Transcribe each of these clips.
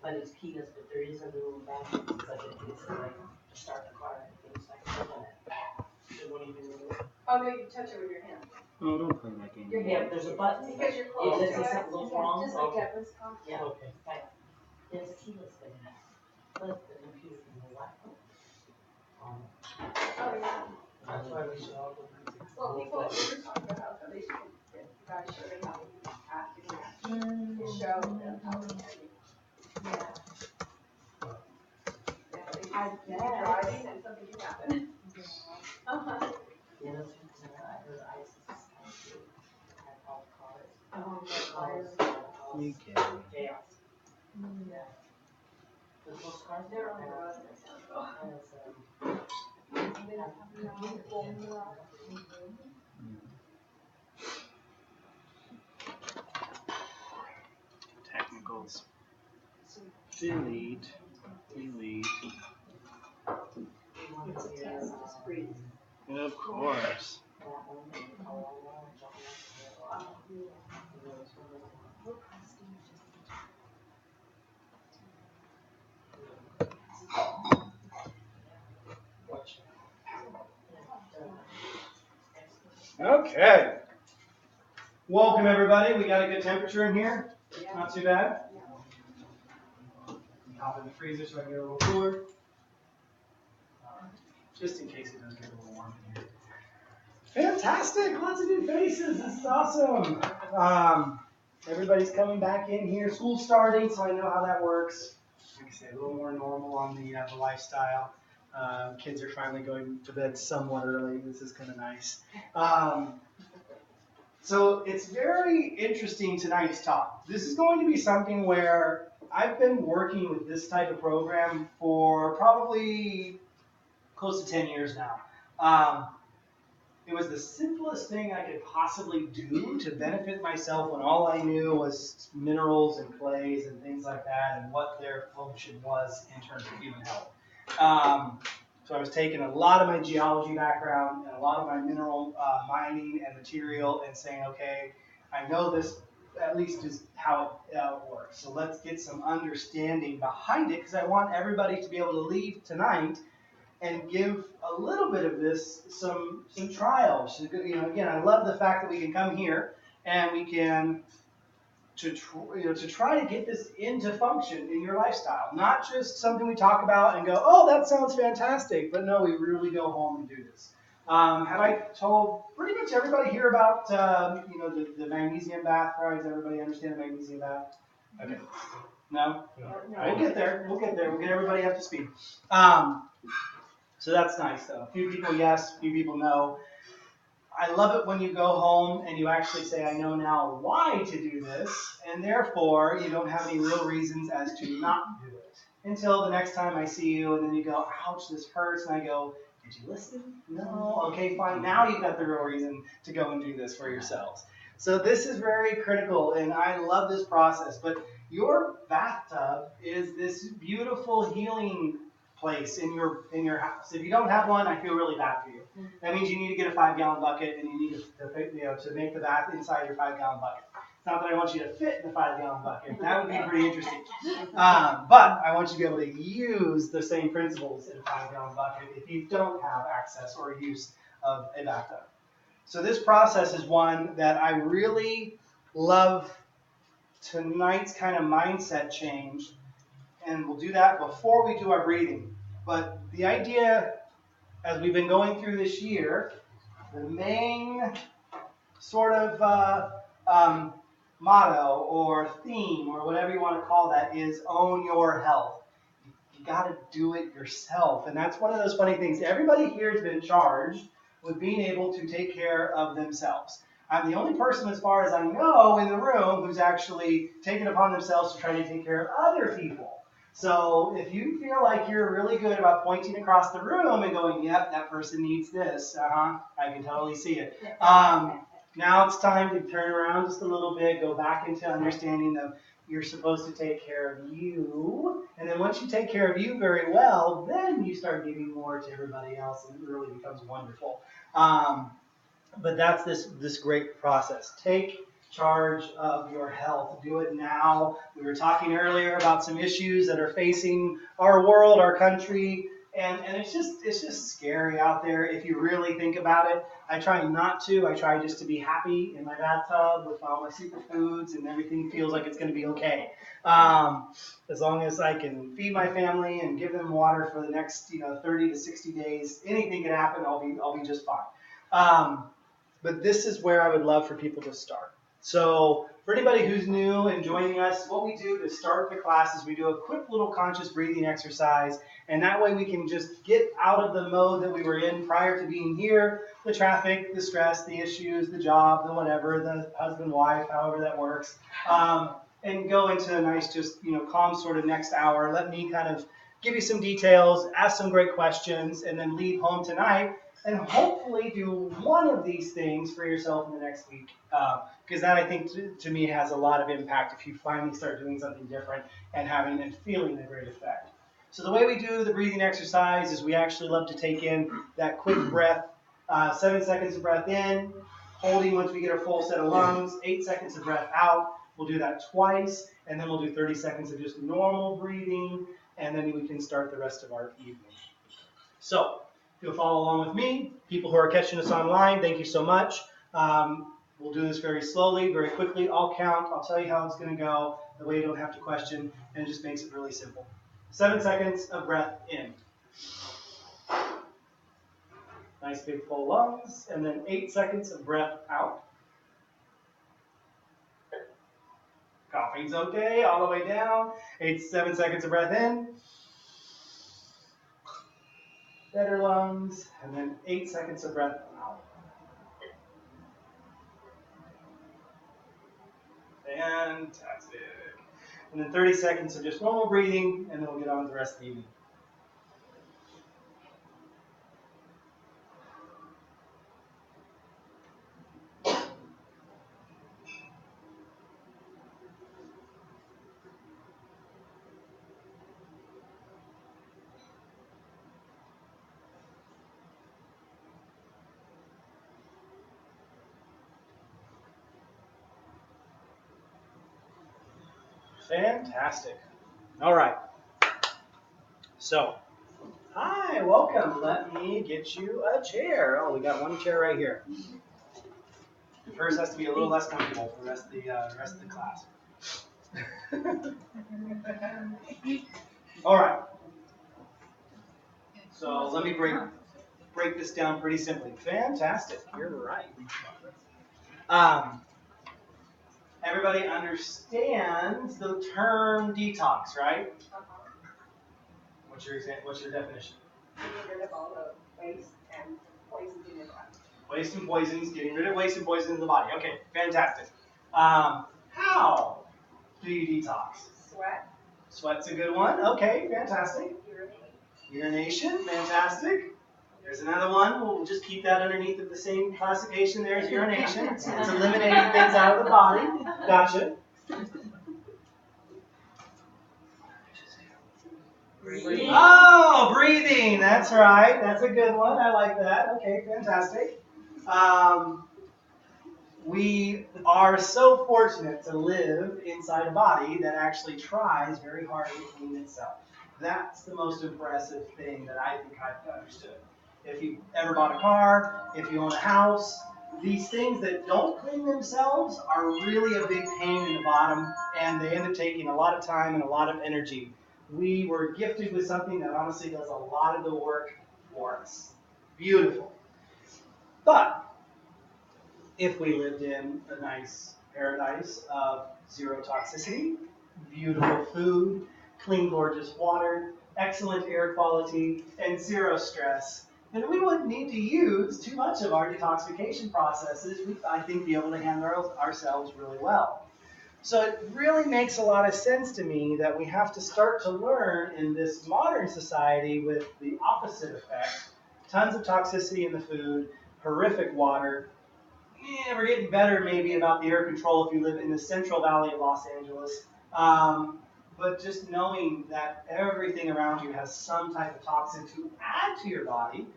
but it's keyless, but there is a little battery, it's like to start the car, and it's like it won't even move. Oh, no, you touch it with your hand. Oh, don't play that game. Yeah, there's a button. Because you're close It's to just it. a little wrong. Just like that was called. Yeah, Okay. right. There's a keyless thing, but the computer can move like. Oh, yeah. That's why we should all go. Well, people, we were talking about how they should, you guys should have had acting to show them how to do. Yeah. I bet. Driving and something can happen. Uh-huh. Yeah, that's because I heard ICE is had all cars. You can. Chaos. Yeah. Those cars They're on the road. Technicals. Delete. Delete. It's a test, just breathe. Of course. Okay. Welcome everybody. We got a good temperature in here. Not too bad. Hop in the freezer so I can get a little cooler. Just in case it does get a little warm in here. Fantastic! Lots of new faces. This is awesome. Everybody's coming back in here. School's starting, so I know how that works. Like I say, a little more normal on the lifestyle. Kids are finally going to bed somewhat early. This is kind of nice. So it's very interesting tonight's talk. This is going to be something where I've been working with this type of program for probably close to 10 years now. It was the simplest thing I could possibly do to benefit myself when all I knew was minerals and clays and things like that and what their function was in terms of human health. So I was taking a lot of my geology background and a lot of my mineral mining and material and saying, okay, I know this at least is how it works. So let's get some understanding behind it because I want everybody to be able to leave tonight and give a little bit of this some trials. You know, again, I love the fact that we can come here and we can to try to get this into function in your lifestyle. Not just something we talk about and go, oh, that sounds fantastic, but no, we really go home and do this. Have I told pretty much everybody here about the magnesium bath? Right? Does everybody understand the magnesium bath? Okay. No? We'll get there. We'll get everybody up to speed. So that's nice, though. A few people yes, a few people no. I love it when you go home and you actually say, I know now why to do this, and therefore you don't have any real reasons as to not do it. Until the next time I see you, and then you go, ouch, this hurts, and I go, did you listen? No? Okay, fine. Now you've got the real reason to go and do this for yourselves. So this is very critical, and I love this process. But your bathtub is this beautiful healing place in your house. If you don't have one, I feel really bad for you. That means you need to get a 5-gallon bucket, and you need to make the bath inside your 5-gallon bucket. It's not that I want you to fit in the 5-gallon bucket. That would be pretty interesting. But I want you to be able to use the same principles in a 5-gallon bucket if you don't have access or use of a bathtub. So this process is one that I really love tonight's kind of mindset change. And we'll do that before we do our breathing. But the idea, as we've been going through this year, the main sort of motto or theme or whatever you want to call that is own your health. You got to do it yourself. And that's one of those funny things. Everybody here has been charged with being able to take care of themselves. I'm the only person, as far as I know, in the room who's actually taken upon themselves to try to take care of other people. So if you feel like you're really good about pointing across the room and going, yep, that person needs this, I can totally see it. Now it's time to turn around just a little bit, go back into understanding that you're supposed to take care of you. And then once you take care of you very well, then you start giving more to everybody else and it really becomes wonderful. But that's this great process. Take charge of your health. Do it now. We were talking earlier about some issues that are facing our world, our country, and it's just scary out there if you really think about it. I try not to. I try just to be happy in my bathtub with all my superfoods and everything feels like it's going to be okay. As long as I can feed my family and give them water for the next 30 to 60 days, anything can happen. I'll be just fine. But this is where I would love for people to start. So for anybody who's new and joining us, what we do to start the class is we do a quick little conscious breathing exercise, and that way we can just get out of the mode that we were in prior to being here, the traffic, the stress, the issues, the job, the whatever, the husband, wife, however that works, and go into a nice, just calm sort of next hour. Let me kind of give you some details, ask some great questions, and then leave home tonight and hopefully do one of these things for yourself in the next week. Because that, I think, to me, has a lot of impact if you finally start doing something different and having and feeling a great effect. So the way we do the breathing exercise is we actually love to take in that quick breath, 7 seconds of breath in, holding once we get our full set of lungs, 8 seconds of breath out. We'll do that twice, and then we'll do 30 seconds of just normal breathing, and then we can start the rest of our evening. So if you'll follow along with me, people who are catching us online, thank you so much. We'll do this very slowly, very quickly. I'll count. I'll tell you how it's going to go. That way you don't have to question, and it just makes it really simple. 7 seconds of breath in. Nice big full lungs. And then 8 seconds of breath out. Coughing's okay, all the way down. 7 seconds of breath in. Better lungs. And then 8 seconds of breath out. Fantastic. And then 30 seconds of just normal breathing, and then we'll get on with the rest of the evening. Fantastic. All right. So, hi, welcome. Let me get you a chair. Oh, we got one chair right here. First has to be a little less comfortable for the rest of the class. All right. So let me break this down pretty simply. Fantastic. You're right. Everybody understands the term detox, right? What's your definition? Getting rid of all the waste and poisons in your body. Waste and poisons, getting rid of waste and poisons in the body. Okay, fantastic. How do you detox? Sweat. Sweat's a good one. Okay, fantastic. Urination. Urination, fantastic. There's another one. We'll just keep that underneath of the same classification there as urination. It's eliminating things out of the body. Gotcha. Breathing. Oh, breathing. That's right. That's a good one. I like that. Okay, fantastic. We are so fortunate to live inside a body that actually tries very hard to clean itself. That's the most impressive thing that I think I've understood. If you ever bought a car, if you own a house, these things that don't clean themselves are really a big pain in the bottom, and they end up taking a lot of time and a lot of energy. We were gifted with something that honestly does a lot of the work for us. Beautiful. But if we lived in a nice paradise of zero toxicity, beautiful food, clean, gorgeous water, excellent air quality, and zero stress, then we wouldn't need to use too much of our detoxification processes. We'd, I think, be able to handle ourselves really well. So it really makes a lot of sense to me that we have to start to learn in this modern society with the opposite effect. Tons of toxicity in the food, horrific water. We're getting better maybe about the air control if you live in the Central Valley of Los Angeles. But just knowing that everything around you has some type of toxin to add to your body,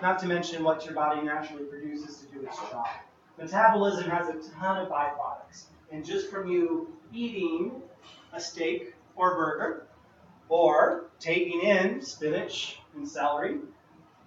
not to mention what your body naturally produces to do its job. Metabolism has a ton of byproducts. And just from you eating a steak or burger, or taking in spinach and celery,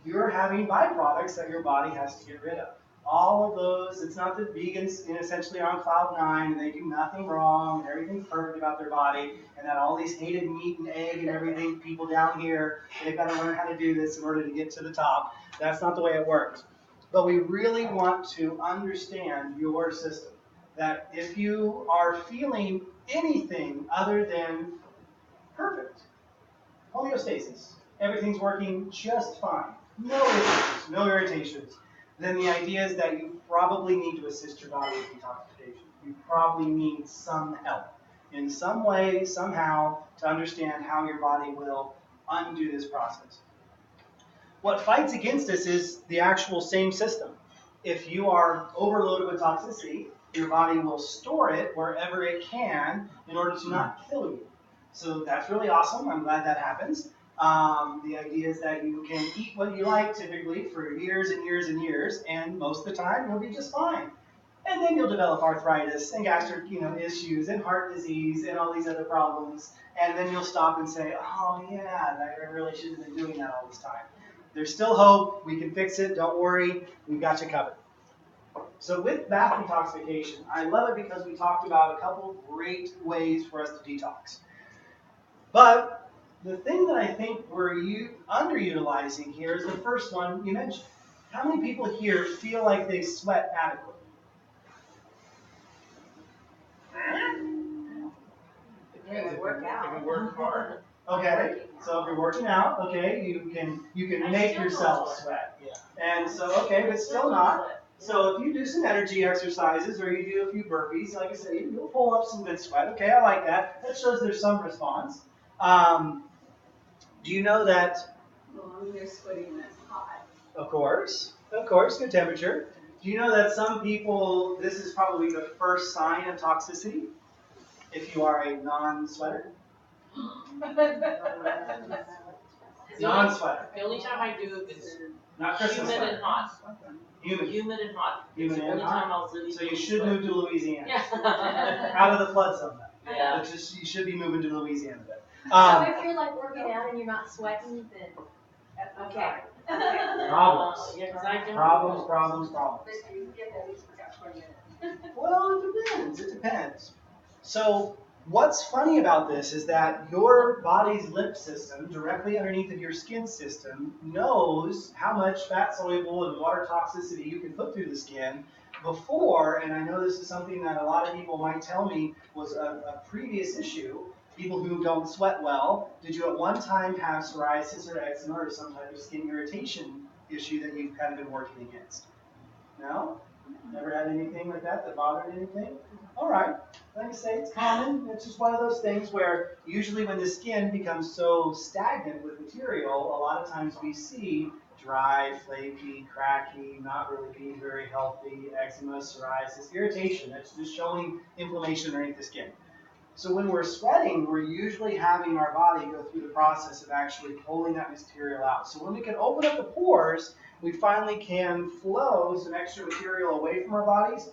you're having byproducts that your body has to get rid of. All of those, it's not that vegans essentially are on cloud nine and they do nothing wrong and everything's perfect about their body and that all these hated meat and egg and everything, people down here, they've got to learn how to do this in order to get to the top. That's not the way it works. But we really want to understand your system. That if you are feeling anything other than perfect, homeostasis, everything's working just fine, no issues, no irritations, then the idea is that you probably need to assist your body with detoxification. You probably need some help in some way, somehow, to understand how your body will undo this process. What fights against us is the actual same system. If you are overloaded with toxicity, your body will store it wherever it can in order to not kill you. So that's really awesome. I'm glad that happens. The idea is that you can eat what you like typically for years and years and years, and most of the time you'll be just fine. And then you'll develop arthritis and gastric, issues and heart disease and all these other problems. And then you'll stop and say, oh yeah, I really shouldn't have been doing that all this time. There's still hope. We can fix it. Don't worry. We've got you covered. So with bath detoxification, I love it because we talked about a couple great ways for us to detox. But the thing that I think we're underutilizing here is the first one you mentioned. How many people here feel like they sweat adequately? If you work hard. Okay, so if you're working out, okay, you can make yourself sweat. Yeah. And so, okay, but still not. So if you do some energy exercises or you do a few burpees, like I said, you'll pull up some good sweat. Okay, I like that. That shows there's some response. Do you know that? Well, when you're sweating, that's hot. Of course, good temperature. Do you know that some people, this is probably the first sign of toxicity if you are a non-sweater? Non-sweater. The only time I do it is Not Christmas humid sweater. and hot. Humid. Humid and hot. It's Humid the and only hot. time I'll really So you do should sweat. move to Louisiana. Yeah. Out of the flood zone. Yeah. You should be moving to Louisiana then. So if you're like working out and you're not sweating, then okay. Problems. Yeah, 'cause I don't. Problems. But you get at least about 20 minutes. Well, it depends. So what's funny about this is that your body's lymph system, directly underneath of your skin system, knows how much fat soluble and water toxicity you can put through the skin before, and I know this is something that a lot of people might tell me was a previous issue, people who don't sweat well. Did you at one time have psoriasis or eczema or some type of skin irritation issue that you've kind of been working against? No? Never had anything like that bothered anything? All right. Like I say, it's common. It's just one of those things where usually when the skin becomes so stagnant with material, a lot of times we see dry, flaky, cracky, not really being very healthy, eczema, psoriasis, irritation. That's just showing inflammation underneath the skin. So when we're sweating, we're usually having our body go through the process of actually pulling that material out. So when we can open up the pores, we finally can flow some extra material away from our bodies.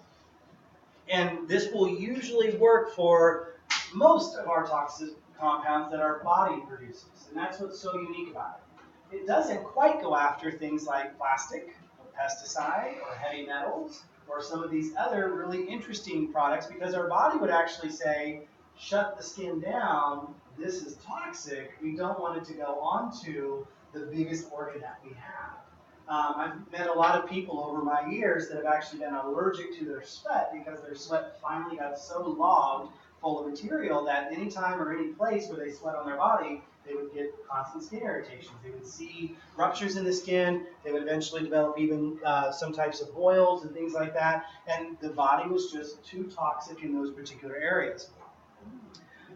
And this will usually work for most of our toxic compounds that our body produces. And that's what's so unique about it. It doesn't quite go after things like plastic, or pesticide, or heavy metals, or some of these other really interesting products, because our body would actually say, shut the skin down, this is toxic, we don't want it to go onto the biggest organ that we have. I've met a lot of people over my years that have actually been allergic to their sweat because their sweat finally got so logged full of material that any time or any place where they sweat on their body, they would get constant skin irritations. They would see ruptures in the skin. They would eventually develop even some types of boils and things like that. And the body was just too toxic in those particular areas.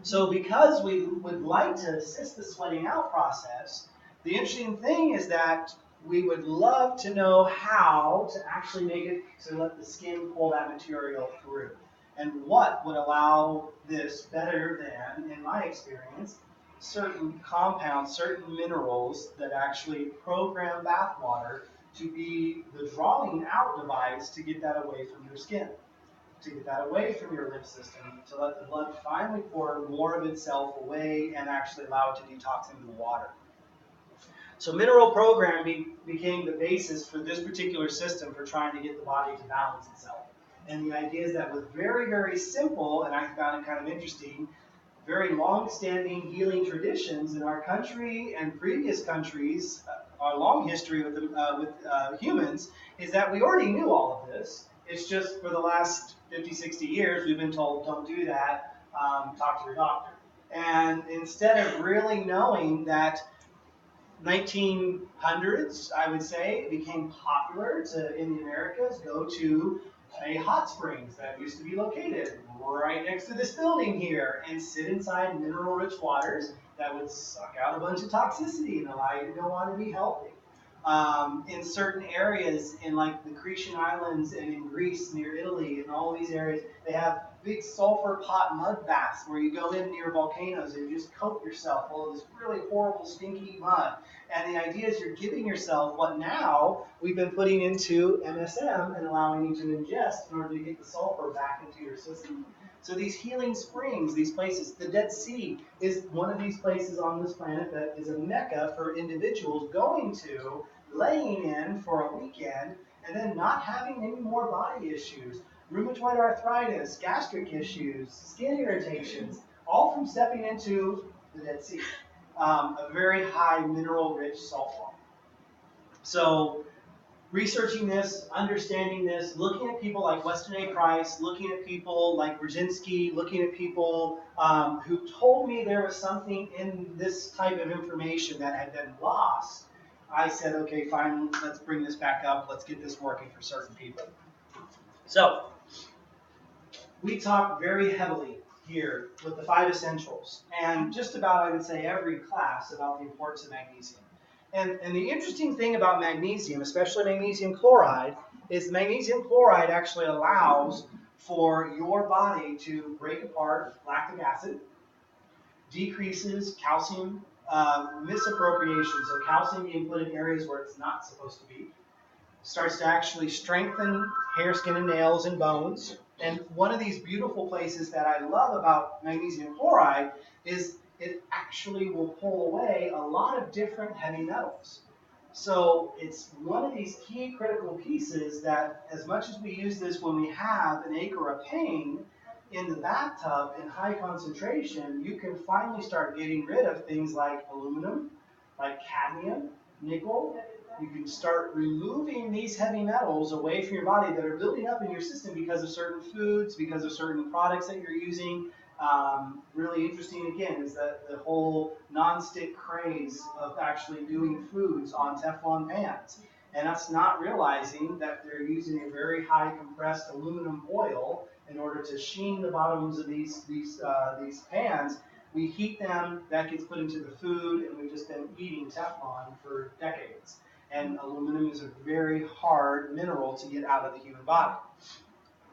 So because we would like to assist the sweating out process, the interesting thing is that we would love to know how to actually make it to let the skin pull that material through. And what would allow this better than, in my experience, certain compounds, certain minerals that actually program bath water to be the drawing out device to get that away from your skin, to get that away from your lymph system, to let the blood finally pour more of itself away and actually allow it to detox into the water. So mineral programming became the basis for this particular system for trying to get the body to balance itself. And the idea is that with very, very simple, and I found it kind of interesting, very long-standing healing traditions in our country and previous countries, our long history with humans, is that we already knew all of this. It's just for the last 50, 60 years, we've been told, don't do that, talk to your doctor. And instead of really knowing that 1900s, I would say, it became popular to, in the Americas, go to a hot springs that used to be located right next to this building here and sit inside mineral-rich waters that would suck out a bunch of toxicity and allow you to go on and be healthy. In certain areas, in like the Cretan Islands and in Greece near Italy and all these areas, they have big sulfur pot mud baths where you go in near volcanoes and you just coat yourself full of this really horrible, stinky mud. And the idea is you're giving yourself what now we've been putting into MSM and allowing you to ingest in order to get the sulfur back into your system. So these healing springs, these places, the Dead Sea is one of these places on this planet that is a mecca for individuals going to, laying in for a weekend, and then not having any more body issues, rheumatoid arthritis, gastric issues, skin irritations, all from stepping into the Dead Sea. A very high mineral-rich salt water. So researching this, understanding this, looking at people like Weston A. Price, looking at people like Brzezinski, looking at people who told me there was something in this type of information that had been lost, I said, okay, fine, let's bring this back up. Let's get this working for certain people. So we talk very heavily here with the 5 essentials, and just about, I would say, every class about the importance of magnesium. And the interesting thing about magnesium, especially magnesium chloride, is magnesium chloride actually allows for your body to break apart lactic acid, decreases calcium misappropriation, so calcium being put in areas where it's not supposed to be, starts to actually strengthen hair, skin, and nails and bones. And one of these beautiful places that I love about magnesium chloride is it actually will pull away a lot of different heavy metals. So it's one of these key critical pieces that as much as we use this when we have an ache or a pain in the bathtub in high concentration, you can finally start getting rid of things like aluminum, like cadmium, nickel. You can start removing these heavy metals away from your body that are building up in your system because of certain foods, because of certain products that you're using. Really interesting, again, is that the whole non-stick craze of actually doing foods on Teflon pans. And that's not realizing that they're using a very high compressed aluminum oil in order to sheen the bottoms of these pans. We heat them, that gets put into the food, and we've just been eating Teflon for decades. And aluminum is a very hard mineral to get out of the human body.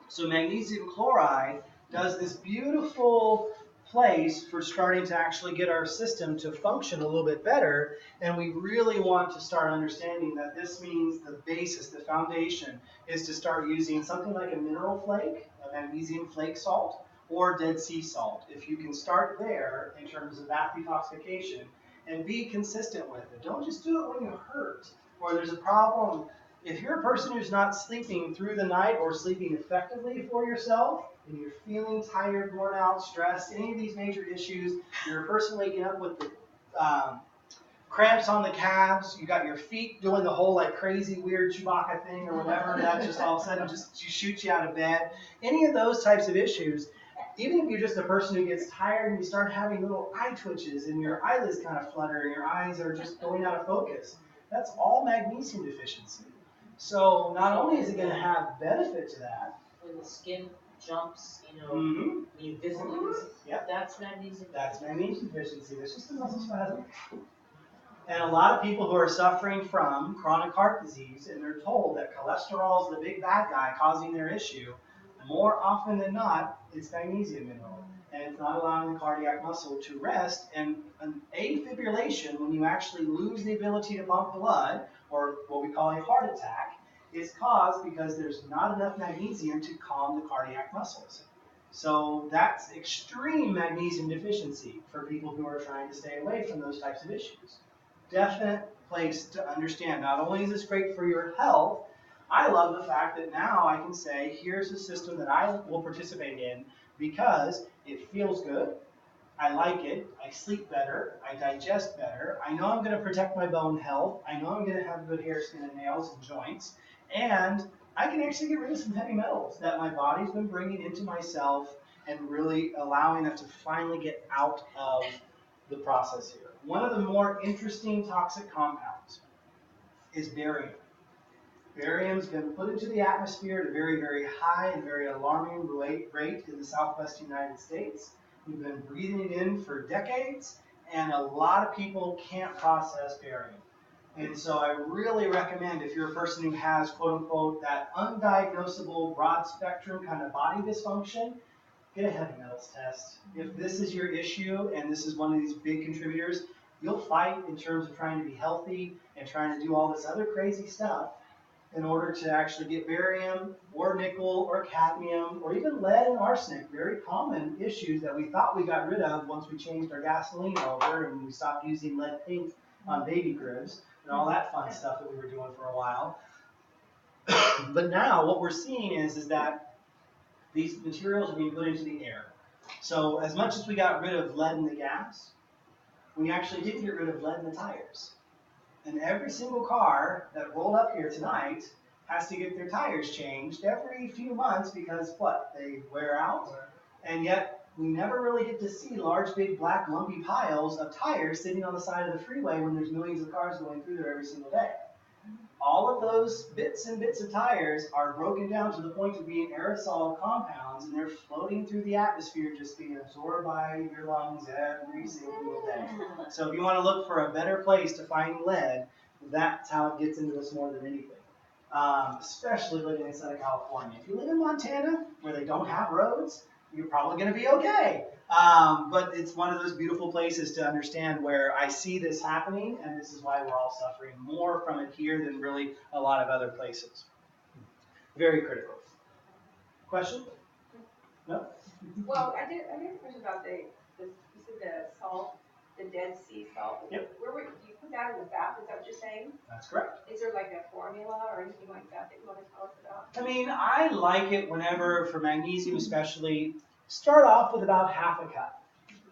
So magnesium chloride does this beautiful place for starting to actually get our system to function a little bit better, and we really want to start understanding that this means the basis, the foundation, is to start using something like a mineral flake, a magnesium flake salt, or Dead Sea salt. If you can start there in terms of that detoxification and be consistent with it. Don't just do it when you hurt or there's a problem. If you're a person who's not sleeping through the night or sleeping effectively for yourself, and you're feeling tired, worn out, stressed, any of these major issues, you're a person waking up with the cramps on the calves, you got your feet doing the whole like crazy weird Chewbacca thing or whatever, that just all of a sudden just shoots you out of bed. Any of those types of issues, even if you're just a person who gets tired and you start having little eye twitches and your eyelids kind of flutter and your eyes are just going out of focus, that's all magnesium deficiency. So not only is it going to have benefit to that, When the skin jumps, when you visibly, Yep. that's magnesium. That's magnesium deficiency. That's just a muscle spasm. And a lot of people who are suffering from chronic heart disease, and they're told that cholesterol is the big bad guy causing their issue, more often than not, it's magnesium mineral. And it's not allowing the cardiac muscle to rest. And an afibrillation, when you actually lose the ability to pump blood, or what we call a heart attack, is caused because there's not enough magnesium to calm the cardiac muscles. So that's extreme magnesium deficiency for people who are trying to stay away from those types of issues. Definite place to understand. Not only is this great for your health, I love the fact that now I can say, here's a system that I will participate in because it feels good, I like it, I sleep better, I digest better, I know I'm going to protect my bone health, I know I'm going to have good hair, skin, and nails and joints, and I can actually get rid of some heavy metals that my body's been bringing into myself and really allowing it to finally get out of the process here. One of the more interesting toxic compounds is barium. Barium's been put into the atmosphere at a very, very high and very alarming rate in the southwest United States. We've been breathing it in for decades, and a lot of people can't process barium. And so I really recommend, if you're a person who has, quote unquote, that undiagnosable broad spectrum kind of body dysfunction, get a heavy metals test. If this is your issue and this is one of these big contributors, you'll fight in terms of trying to be healthy and trying to do all this other crazy stuff in order to actually get barium or nickel or cadmium or even lead and arsenic, very common issues that we thought we got rid of once we changed our gasoline over and we stopped using lead paint on baby cribs and all that fun stuff that we were doing for a while. But now what we're seeing is that these materials are being put into the air. So as much as we got rid of lead in the gas, we actually did get rid of lead in the tires. And every single car that rolled up here tonight has to get their tires changed every few months because what? They wear out. And yet we never really get to see large, big, black, lumpy piles of tires sitting on the side of the freeway when there's millions of cars going through there every single day. All of those bits and bits of tires are broken down to the point of being aerosol compounds, and they're floating through the atmosphere, just being absorbed by your lungs every single day. So if you want to look for a better place to find lead, that's how it gets into us more than anything. Especially living inside of California. If you live in Montana, where they don't have roads, you're probably going to be okay. But it's one of those beautiful places to understand where I see this happening, and this is why we're all suffering more from it here than really a lot of other places. Very critical. Question? No? Well, I did a question about you said the salt, the Dead Sea salt. Yep. Do you put that in the bath? Is that what you're saying? That's correct. Is there like a formula or anything like that you want to tell us about? I mean, I like it whenever, for magnesium especially, start off with about half a cup.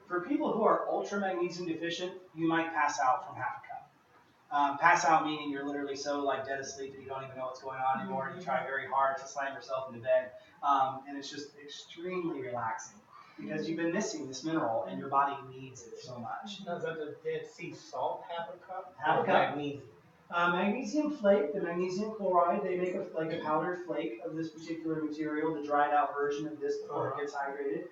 For people who are ultra magnesium deficient, you might pass out from half a cup. Pass out meaning you're literally so like dead asleep that you don't even know what's going on anymore, and you try very hard to slam yourself into bed, and it's just extremely relaxing because you've been missing this mineral and your body needs it so much. Now, is that the Dead Sea salt, half a cup? Half a cup. Magnesium. Magnesium flake, the magnesium chloride, they make a powdered flake of this particular material, the dried out version of this before it gets hydrated.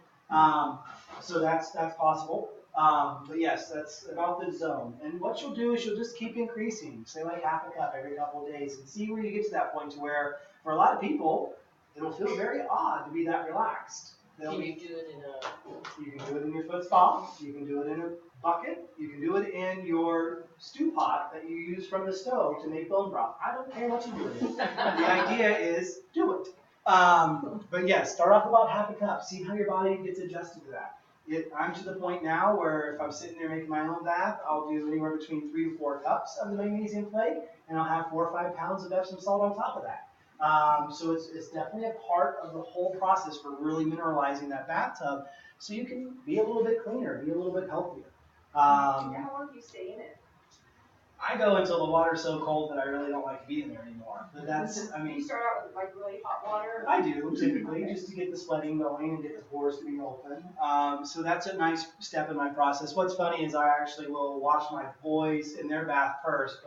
So that's possible. But yes, that's about the zone. And what you'll do is you'll just keep increasing, say like half a cup every couple of days, and see where you get to that point to where, for a lot of people, it'll feel very odd to be that relaxed. Can you do it in a... You can do it in your foot spa, you can do it in a bucket, you can do it in your stew pot that you use from the stove to make bone broth. I don't care what you do with it. The idea is do it. But yes, start off about half a cup. See how your body gets adjusted to that. I'm to the point now where if I'm sitting there making my own bath, I'll do anywhere between 3 to 4 cups of the magnesium flake, and I'll have 4 or 5 pounds of Epsom salt on top of that. So it's definitely a part of the whole process for really mineralizing that bathtub so you can be a little bit cleaner, be a little bit healthier. How long do you stay in it? I go until the water's so cold that I really don't like being there anymore. But that's, I mean, You start out with like really hot water? I do typically just to get the sweating going and get the pores to be open. So that's a nice step in my process. What's funny is I actually will wash my boys in their bath first,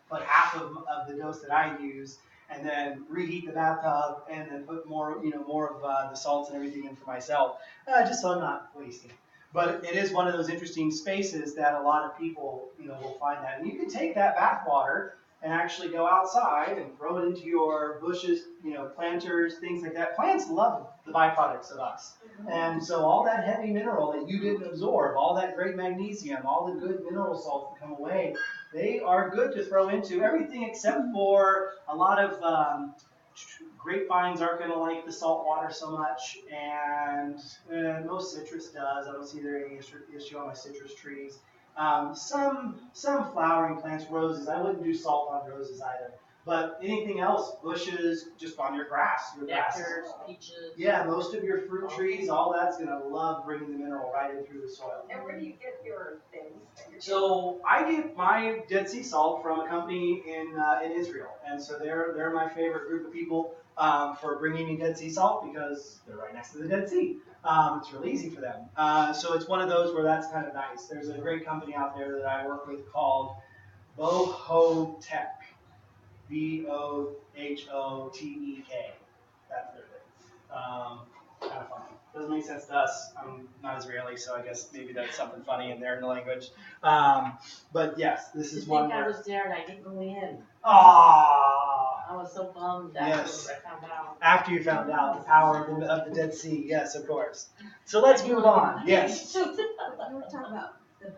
put half of the dose that I use, and then reheat the bathtub, and then put more of the salts and everything in for myself, just so I'm not wasting. But it is one of those interesting spaces that a lot of people, will find that. And you can take that bath water and actually go outside and throw it into your bushes, planters, things like that. Plants love the byproducts of us. And so all that heavy mineral that you didn't absorb, all that great magnesium, all the good mineral salts that come away, They are good to throw into everything except for a lot of grapevines aren't going to like the salt water so much, and most citrus does. I don't see there any issue on my citrus trees. Some flowering plants, roses. I wouldn't do salt on roses either. But anything else, bushes, just on your grass. Your grass. Nectars, peaches. Yeah, most of your fruit trees, all that's going to love bringing the mineral right in through the soil. And where do you get your things? that you're So I get my Dead Sea salt from a company in Israel, and so they're my favorite group of people for bringing me Dead Sea salt because they're right next to the Dead Sea. It's really easy for them. So it's one of those where that's kind of nice. There's a great company out there that I work with called Bohotek. Bohotek. That's their thing. Kind of funny. Doesn't make sense to us. I'm not Israeli, so I guess maybe that's something funny in there in the language. But yes, this is one. I think I was there and I didn't go in. Ah. I was so bummed after Yes. I found out. After you found out the power of the Dead Sea, yes, of course. So let's move on. Yes. You were talking about the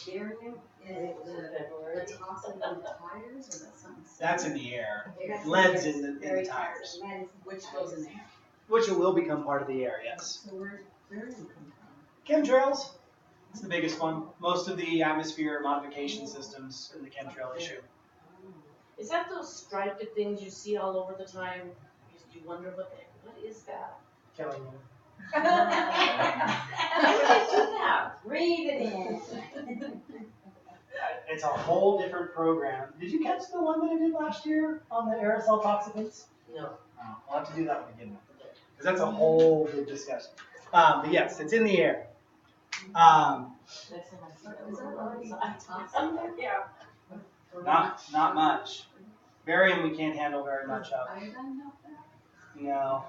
barium and the toxin in the tires, or that's something? That's in the air. That's Lead's in in the very tires, toxic, and that is which goes in there. which it will become part of the air. Yes. So where's barium come from? Chemtrails. It's the biggest one. Most of the atmosphere modification systems in the chemtrail issue. Is that those striped things you see all over the time? You wonder what is that? Killing you. How do they do that? Read it in. It's a whole different program. Did you catch the one that I did last year on the aerosol toxicants? No. Oh, I'll have to do that one again. Because that's a whole big discussion. But yes, it's in the air. Next time I see that, Is there already toxin there? Yeah. Not much. Barium we can't handle very much of. Iodine not that? No.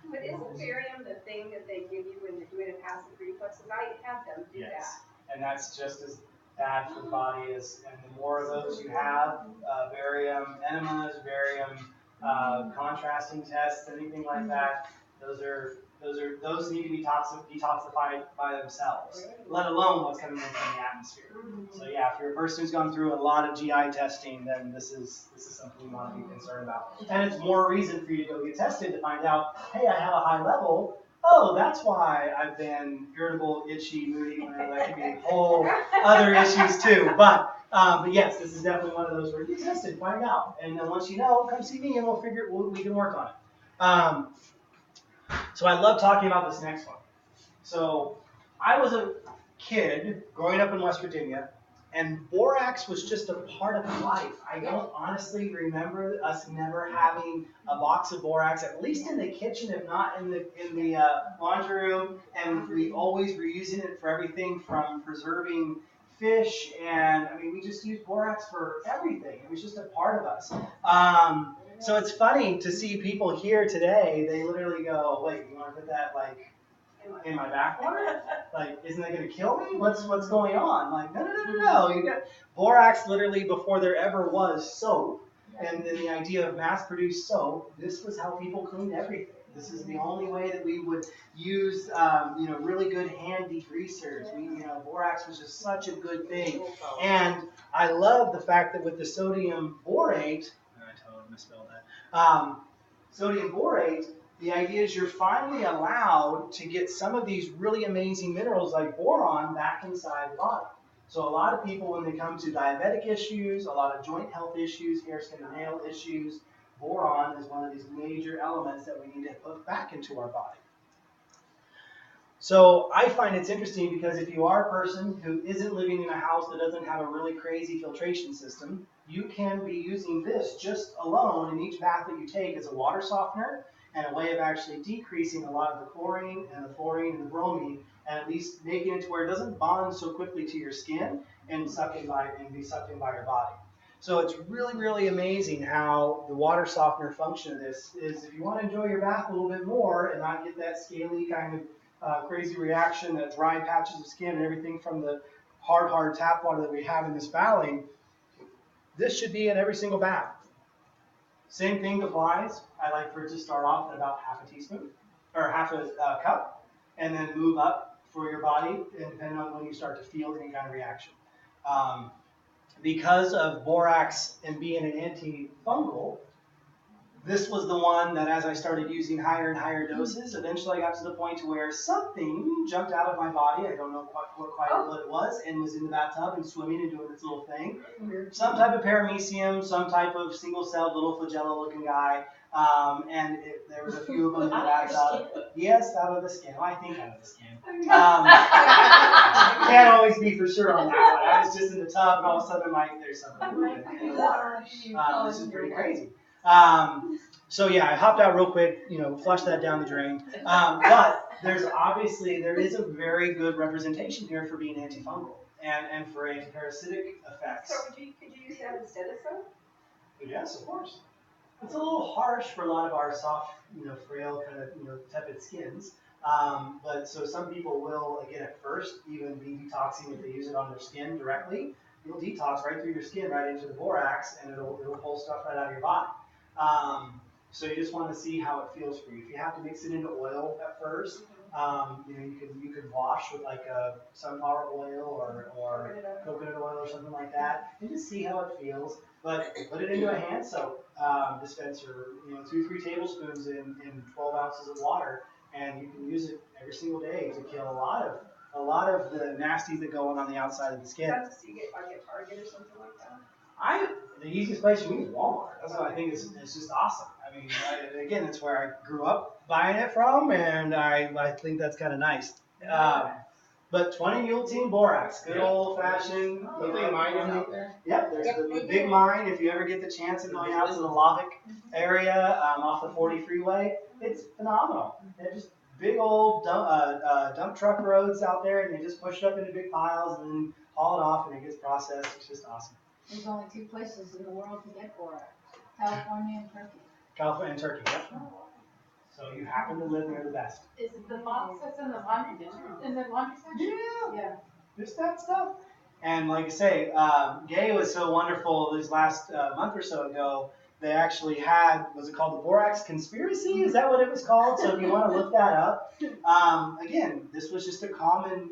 But isn't barium the thing that they give you when you're doing a passive reflux? Because I had them do Yes. And that's just as bad for the body as, and the more of those you have, barium enemas, barium contrasting tests, anything like that, those need to be detoxified by themselves, let alone what's coming in from the atmosphere. So yeah, if you're a person who's gone through a lot of GI testing, then this is something you want to be concerned about. And it's more reason for you to go get tested to find out, hey, I have a high level. Oh, that's why I've been irritable, itchy, moody, whatever. That could be whole other issues too. But yes, this is definitely one of those where you test it, find out, and then once you know, come see me and we can work on it. So I love talking about this next one. So I was a kid growing up in West Virginia, and borax was just a part of life. I don't honestly remember us never having a box of borax, at least in the kitchen, if not in the laundry room. And we always were using it for everything from preserving fish, and I mean, we just used borax for everything. It was just a part of us. So it's funny to see people here today. They literally go, "Wait, you want to put that like in my backwater? Like, isn't that going to kill me? What's going on?" Like, no. You got borax. Literally, before there ever was soap, and then the idea of mass-produced soap. This was how people cleaned everything. This is the only way that we would use, really good hand degreasers. Borax was just such a good thing. And I love the fact that with the sodium borate, I totally misspelled that. Sodium borate, the idea is you're finally allowed to get some of these really amazing minerals like boron back inside the body. So a lot of people, when they come to diabetic issues, a lot of joint health issues, hair, skin, and nail issues, boron is one of these major elements that we need to put back into our body. So I find it's interesting because if you are a person who isn't living in a house that doesn't have a really crazy filtration system, you can be using this just alone in each bath that you take as a water softener and a way of actually decreasing a lot of the chlorine and the fluorine and the bromine, and at least making it to where it doesn't bond so quickly to your skin and be sucked in by your body. So it's really, really amazing how the water softener function of this is. If you want to enjoy your bath a little bit more and not get that scaly kind of crazy reaction, that dry patches of skin and everything from the hard tap water that we have in this valley, this should be in every single bath. Same thing applies. I like for it to start off at about half a teaspoon or half a cup, and then move up for your body, and depending on when you start to feel any kind of reaction. because of borax and being an antifungal, this was the one that as I started using higher and higher doses, eventually I got to the point to where something jumped out of my body. I don't know what it was, and was in the bathtub and swimming and doing its little thing. Some type of paramecium, some type of single-celled little flagella looking guy. There was a few of them in the bathtub. Yes, out of the skin. Well, I think out of the skin. Can't always be for sure on that one. I was just in the tub, and all of a sudden, there's something moving in the water. This is pretty crazy. So yeah, I hopped out real quick, flushed that down the drain. But there is a very good representation here for being antifungal and for antiparasitic effects. So could you use that instead of soap? Yes, of course. It's a little harsh for a lot of our soft, frail kind of, tepid skins. But so some people will, again, at first, even be detoxing if they use it on their skin directly. You'll detox right through your skin, right into the borax, and it'll pull stuff right out of your body. So you just want to see how it feels for you. If you have to mix it into oil at first, you could wash with like a sunflower oil or coconut oil or something like that, and just see how it feels. But put it into a hand soap dispenser, 2-3 tablespoons in 12 ounces of water, and you can use it every single day to kill a lot of the nasties that go on the outside of the skin. That's to get like at Target or something like that. The easiest place for me is Walmart. That's what I think is just awesome. I mean, again, that's where I grew up buying it from, and I think that's kind of nice. But 20 Mule Team Borax, good old fashioned. out there. Yep, there's the big mine. If you ever get the chance of going out to the Lovick area off the 40 freeway, it's phenomenal. They're just big old dump truck roads out there, and they just push it up into big piles and then haul it off, and it gets processed. It's just awesome. There's only 2 places in the world to get borax, California and Turkey. California and Turkey, yep. So you happen to live near the best. Is it the box that's in the laundry district, in the laundry section? Yeah. Just that stuff. And like I say, Gay was so wonderful this last month or so ago. They actually had, was it called the Borax Conspiracy? Is that what it was called? So if you want to look that up. Again, this was just a common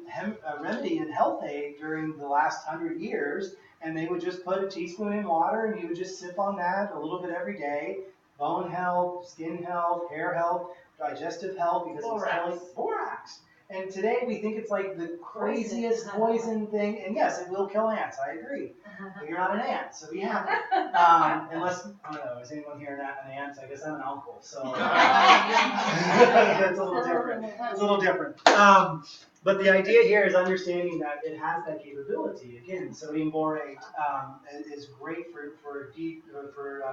remedy in health aid during the last 100 years. And they would just put a teaspoon in water, and you would just sip on that a little bit every day. Bone health, skin health, hair health, digestive health, because it's borax. And today we think it's like the craziest poison thing. And yes, it will kill ants. I agree. But you're not an ant, so be happy. Unless, I don't know, is anyone here an ant? I guess I'm an uncle, so that's a little different. It's a little different. But the idea here is understanding that it has that capability. Again, sodium borate is great for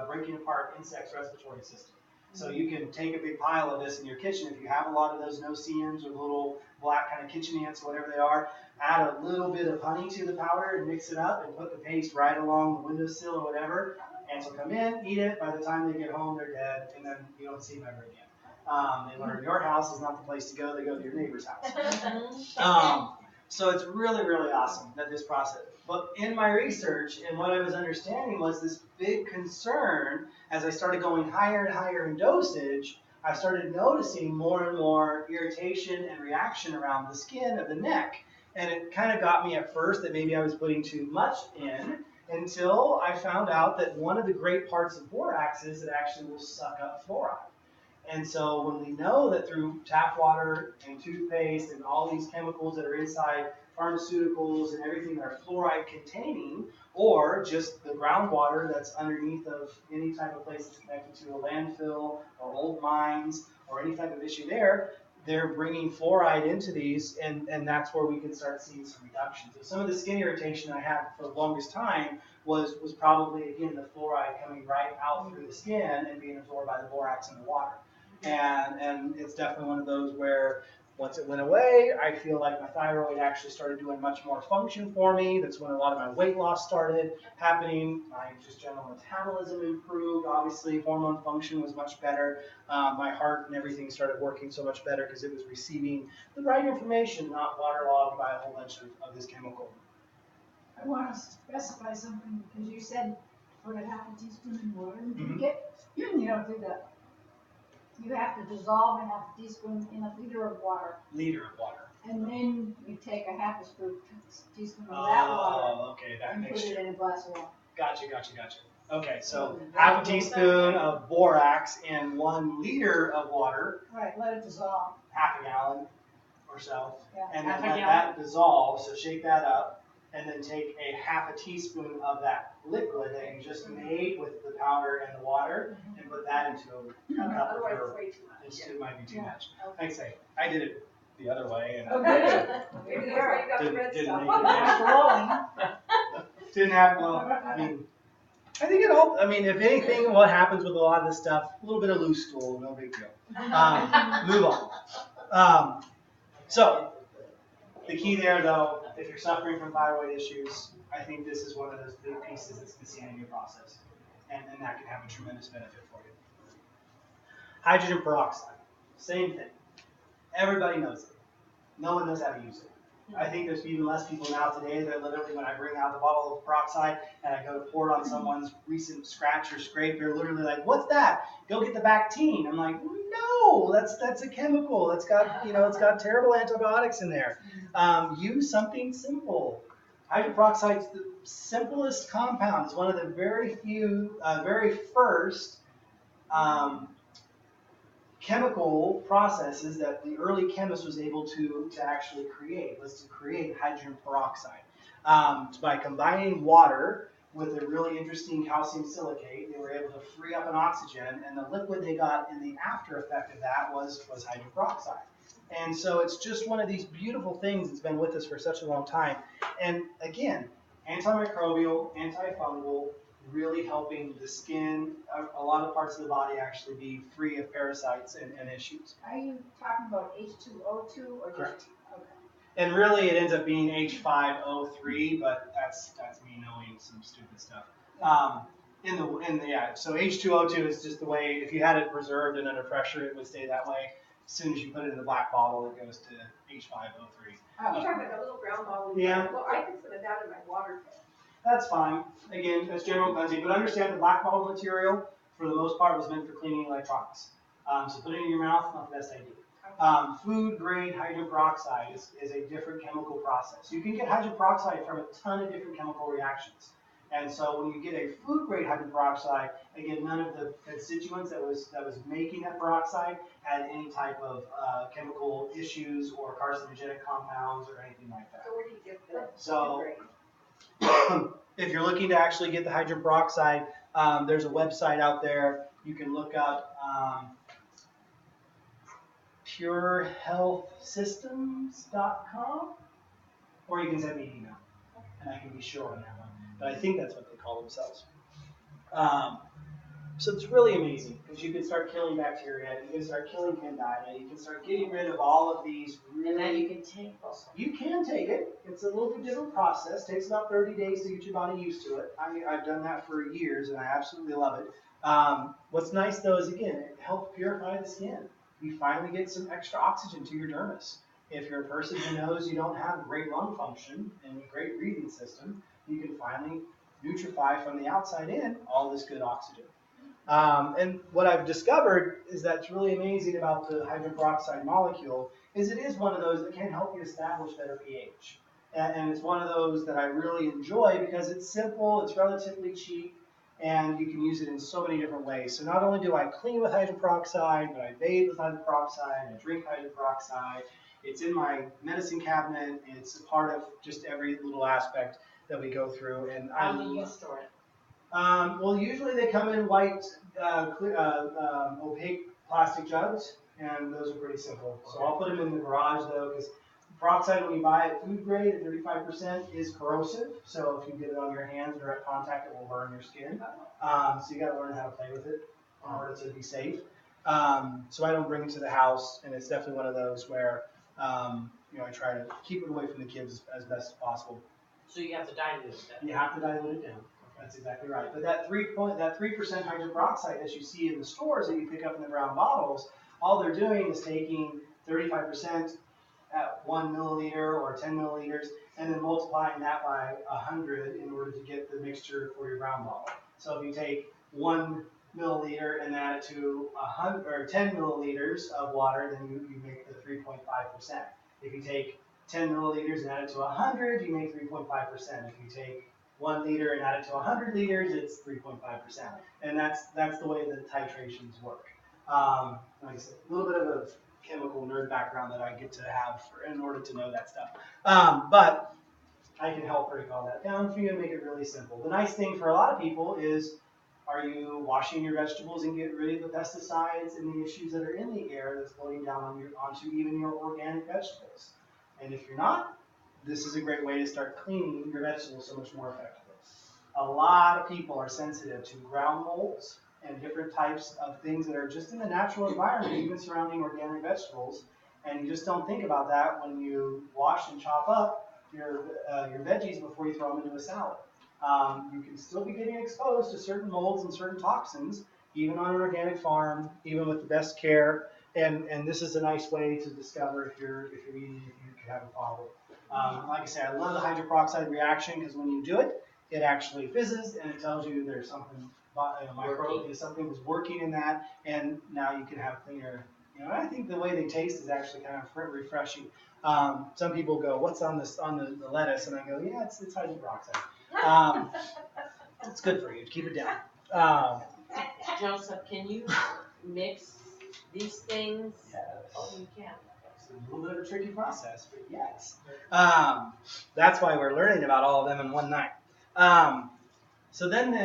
breaking apart insects' respiratory system. So you can take a big pile of this in your kitchen. If you have a lot of those no-see-ums or little black kind of kitchen ants, whatever they are, add a little bit of honey to the powder and mix it up and put the paste right along the windowsill or whatever. Ants will come in, eat it. By the time they get home, they're dead, and then you don't see them ever again. They learn your house is not the place to go. They go to your neighbor's house. So it's really, really awesome that this process. But in my research and what I was understanding was this big concern as I started going higher and higher in dosage, I started noticing more and more irritation and reaction around the skin of the neck. And it kind of got me at first that maybe I was putting too much in until I found out that one of the great parts of borax is it actually will suck up fluoride. And so when we know that through tap water and toothpaste and all these chemicals that are inside pharmaceuticals and everything that are fluoride containing, or just the groundwater that's underneath of any type of place that's connected to a landfill or old mines or any type of issue there, they're bringing fluoride into these, and that's where we can start seeing some reductions. So some of the skin irritation I had for the longest time was probably, again, the fluoride coming right out through the skin and being absorbed by the borax in the water. And it's definitely one of those where once it went away, I feel like my thyroid actually started doing much more function for me. That's when a lot of my weight loss started happening. My just general metabolism improved. Obviously, hormone function was much better. My heart and everything started working so much better because it was receiving the right information, not waterlogged by a whole bunch of this chemical. I want to specify something because you said put a half a teaspoon in water and drink it. You don't do that. You have to dissolve a half a teaspoon in a liter of water. Liter of water. And then you take a half a teaspoon of that water Oh, okay, that and put mixture. it in a glass of water. Gotcha. Okay, so half a teaspoon of borax in 1 liter of water, Right, let it dissolve. half a gallon or so, Yeah. and then Half a let that dissolve. So shake that up, and then take a half a teaspoon of that liquid that you just made with the powder and the water, and put that into a cup of Otherwise, it's herb. way too much. It might be too Yeah. much. Like I say, I did it the other way, and Maybe that's why you got the Didn't- red didn't stuff. make it Glowing. didn't have well. I mean, I think it all. I mean, if anything, what happens with a lot of this stuff, a little bit of loose stool, no big deal. Move on. So the key there, though, if you're suffering from thyroid issues, I think this is one of those big pieces that's missing in your process, and that can have a tremendous benefit for you. Hydrogen peroxide, same thing. Everybody knows it. No one knows how to use it. I think there's even less people now today that literally, when I bring out the bottle of peroxide and I go to pour it on someone's recent scratch or scrape, they're literally like, "What's that? Go get the Bactine." I'm like, "No, that's a chemical. It's got terrible antibiotics in there. Use something simple." Hydrogen peroxide is the simplest compound. It's one of the very first chemical processes that the early chemist was able to actually create, was to create hydrogen peroxide. By combining water with a really interesting calcium silicate, they were able to free up an oxygen, and the liquid they got in the after effect of that was hydrogen peroxide. And so it's just one of these beautiful things that's been with us for such a long time. And again, antimicrobial, antifungal, really helping the skin, a lot of parts of the body actually be free of parasites and issues. Are you talking about H2O2 or just? Correct. Okay. And really it ends up being H5O3, but that's me knowing some stupid stuff. So H2O2 is just the way, if you had it reserved and under pressure, it would stay that way. As soon as you put it in the black bottle, it goes to H5O3. You're talking about the little brown bottle. Yeah. Well, I consider that in my water tank. That's fine. Again, that's general cleansing, but understand the black bottle material, for the most part, was meant for cleaning electronics. So put it in your mouth, not the best idea. Food grade hydrogen peroxide is a different chemical process. You can get hydrogen peroxide from a ton of different chemical reactions. And so when you get a food grade hydrogen peroxide, again, none of the constituents that was making that peroxide had any type of chemical issues or carcinogenic compounds or anything like that. So where do you get the So- grade? If you're looking to actually get the hydrogen peroxide, there's a website out there. You can look up purehealthsystems.com, or you can send me an email, and I can be sure on that one. But I think that's what they call themselves. So it's really amazing, because you can start killing bacteria, you can start killing candida, you can start getting rid of all of these really... And then you can take also. You can take it. It's a little bit different process. It takes about 30 days to get your body used to it. I've done that for years, and I absolutely love it. What's nice, though, is, again, it helps purify the skin. You finally get some extra oxygen to your dermis. If you're a person who knows you don't have great lung function and a great breathing system, you can finally nutrify from the outside in all this good oxygen. And what I've discovered is that's really amazing about the hydrogen peroxide molecule is it is one of those that can help you establish better pH. And it's one of those that I really enjoy because it's simple, it's relatively cheap, and you can use it in so many different ways. So not only do I clean with hydrogen peroxide, but I bathe with hydrogen peroxide, I drink hydrogen peroxide. It's in my medicine cabinet. It's a part of just every little aspect that we go through. And How do you store it? well, usually they come in white, opaque plastic jugs, and those are pretty simple. So I'll put them in the garage, though, because peroxide, when you buy it food grade at 35%, is corrosive. So if you get it on your hands, direct contact, it will burn your skin. So you got to learn how to play with it in order to be safe. So I don't bring it to the house, and it's definitely one of those where I try to keep it away from the kids as best as possible. So you have to dilute it. You have to dilute it down. That's exactly right. But that 3% hydrogen peroxide that you see in the stores that you pick up in the brown bottles, all they're doing is taking 35% at 1 milliliter or 10 milliliters, and then multiplying that by 100 in order to get the mixture for your brown bottle. So if you take 1 milliliter and add it to 100 or 10 milliliters of water, then you make the 3.5%. If you take 10 milliliters and add it to 100, you make 3.5%. If you take 1 liter and add it to 100 liters, it's 3.5%. And that's the way the titrations work. Like I said, a little bit of a chemical nerd background that I get to have in order to know that stuff. But I can help break all that down for you and make it really simple. The nice thing for a lot of people is, are you washing your vegetables and get rid of the pesticides and the issues that are in the air that's floating down onto even your organic vegetables? And if you're not, this is a great way to start cleaning your vegetables so much more effectively. A lot of people are sensitive to ground molds and different types of things that are just in the natural environment, even surrounding organic vegetables. And you just don't think about that when you wash and chop up your veggies before you throw them into a salad. You can still be getting exposed to certain molds and certain toxins, even on an organic farm, even with the best care. And this is a nice way to discover if you're eating, if you could have a problem. Like I said, I love the hydroperoxide reaction because when you do it, it actually fizzes and it tells you there's something, something was working in that, and now you can have cleaner. I think the way they taste is actually kind of refreshing. Some people go, "What's on this on the lettuce?" And I go, "Yeah, it's hydroperoxide. It's good for you to keep it down." Joseph, can you mix these things? Yes. Oh, you can. It's a little bit of a tricky process, but yes. That's why we're learning about all of them in one night. So then the